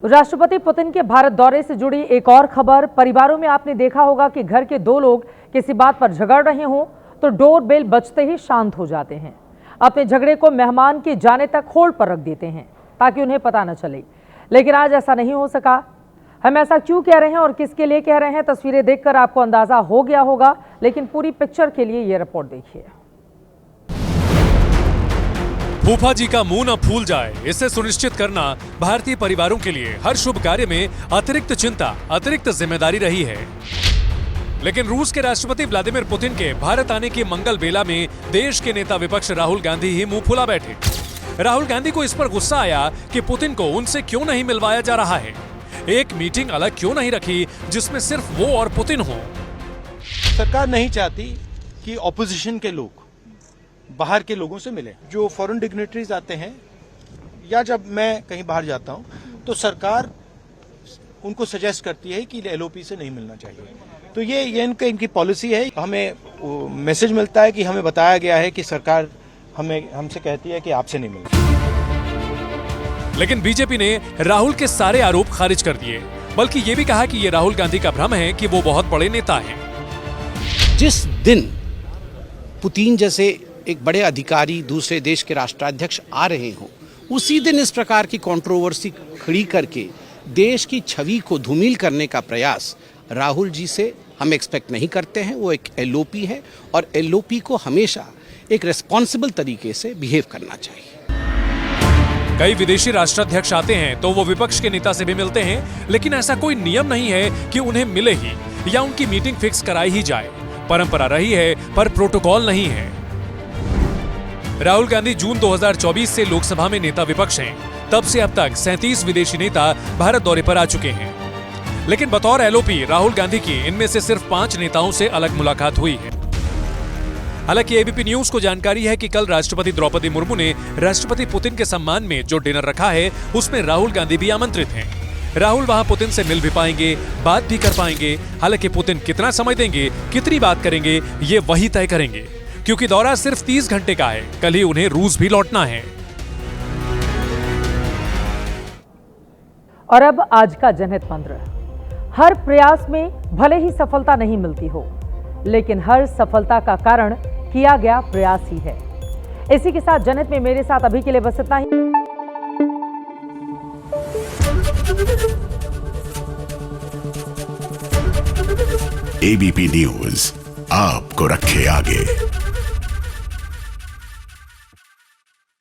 राष्ट्रपति पुतिन के भारत दौरे से जुड़ी एक और खबर। परिवारों में आपने देखा होगा कि घर के दो लोग किसी बात पर झगड़ रहे हों तो डोरबेल बजते ही शांत हो जाते हैं। अपने झगड़े को मेहमान के जाने तक होल्ड पर रख देते हैं ताकि उन्हें पता न चले। लेकिन आज ऐसा नहीं हो सका। हम ऐसा क्यों कह रहे हैं और किसके लिए कह रहे हैं, तस्वीरें देखकर आपको अंदाजा हो गया होगा, लेकिन पूरी पिक्चर के लिए ये रिपोर्ट देखिए। फूफा जी का मुंह न फूल जाए, इसे सुनिश्चित करना भारतीय परिवारों के लिए हर शुभ कार्य में अतिरिक्त चिंता, अतिरिक्त जिम्मेदारी रही है। लेकिन रूस के राष्ट्रपति व्लादिमीर पुतिन के भारत आने की मंगल बेला में देश के नेता विपक्ष राहुल गांधी ही मुंह फुला बैठे। राहुल गांधी को इस पर गुस्सा आया कि पुतिन को उनसे क्यों नहीं मिलवाया जा रहा है। एक मीटिंग अलग क्यों नहीं रखी जिसमें सिर्फ वो और पुतिन हो। सरकार नहीं चाहती कि ऑपोजिशन के लोग बाहर के लोगों से मिले। जो फॉरेन डिग्नेटरीज आते हैं या जब मैं कहीं बाहर जाता हूं तो सरकार उनको सजेस्ट करती है कि एलओपी से नहीं मिलना चाहिए। तो ये इनकी पॉलिसी है। हमें मैसेज मिलता है कि हमें बताया गया है कि सरकार हमसे कहती है कि आपसे नहीं मिलना। लेकिन बीजेपी ने राहुल के सारे आरोप खारिज कर दिए, बल्कि ये भी कहा कि ये राहुल गांधी का भ्रम है कि वो बहुत बड़े नेता हैं। जिस दिन पुतिन जैसे एक बड़े अधिकारी दूसरे देश के राष्ट्राध्यक्ष आ रहे हो, उसी दिन इस प्रकार की कंट्रोवर्सी खड़ी करके देश की छवि को धूमिल करने का प्रयास राहुल जी से हम एक्सपेक्ट नहीं करते हैं। वो एक एलओपी है और एलओपी को हमेशा एक रिस्पॉन्सिबल तरीके से बिहेव करना चाहिए। कई विदेशी राष्ट्राध्यक्ष आते हैं तो वो विपक्ष के नेता से भी मिलते हैं, लेकिन ऐसा कोई नियम नहीं है कि उन्हें मिले ही या उनकी मीटिंग फिक्स कराई ही जाए। परंपरा रही है पर प्रोटोकॉल नहीं है। राहुल गांधी जून 2024 से लोकसभा में नेता विपक्ष हैं। तब से अब तक 37 विदेशी नेता भारत दौरे पर आ चुके हैं। लेकिन बतौर एलओपी राहुल गांधी की इनमें से सिर्फ 5 नेताओं से अलग मुलाकात हुई है। हालांकि एबीपी न्यूज को जानकारी है कि कल राष्ट्रपति द्रौपदी मुर्मू ने राष्ट्रपति पुतिन के सम्मान में जो डिनर रखा है उसमें राहुल गांधी भी आमंत्रित हैं। राहुल वहां पुतिन से मिल भी पाएंगे, बात भी कर पाएंगे। हालांकि पुतिन कितना समय देंगे, कितनी बात करेंगे, ये वही तय करेंगे, क्योंकि दौरा सिर्फ 30 घंटे का है। कल ही उन्हें रूस भी लौटना है। और अब आज का जनहित मंत्र। हर प्रयास में भले ही सफलता नहीं मिलती हो, लेकिन हर सफलता का कारण किया गया प्रयास ही है। इसी के साथ जनहित में मेरे साथ अभी के लिए बस इतना ही। एबीपी न्यूज आपको रखे आगे।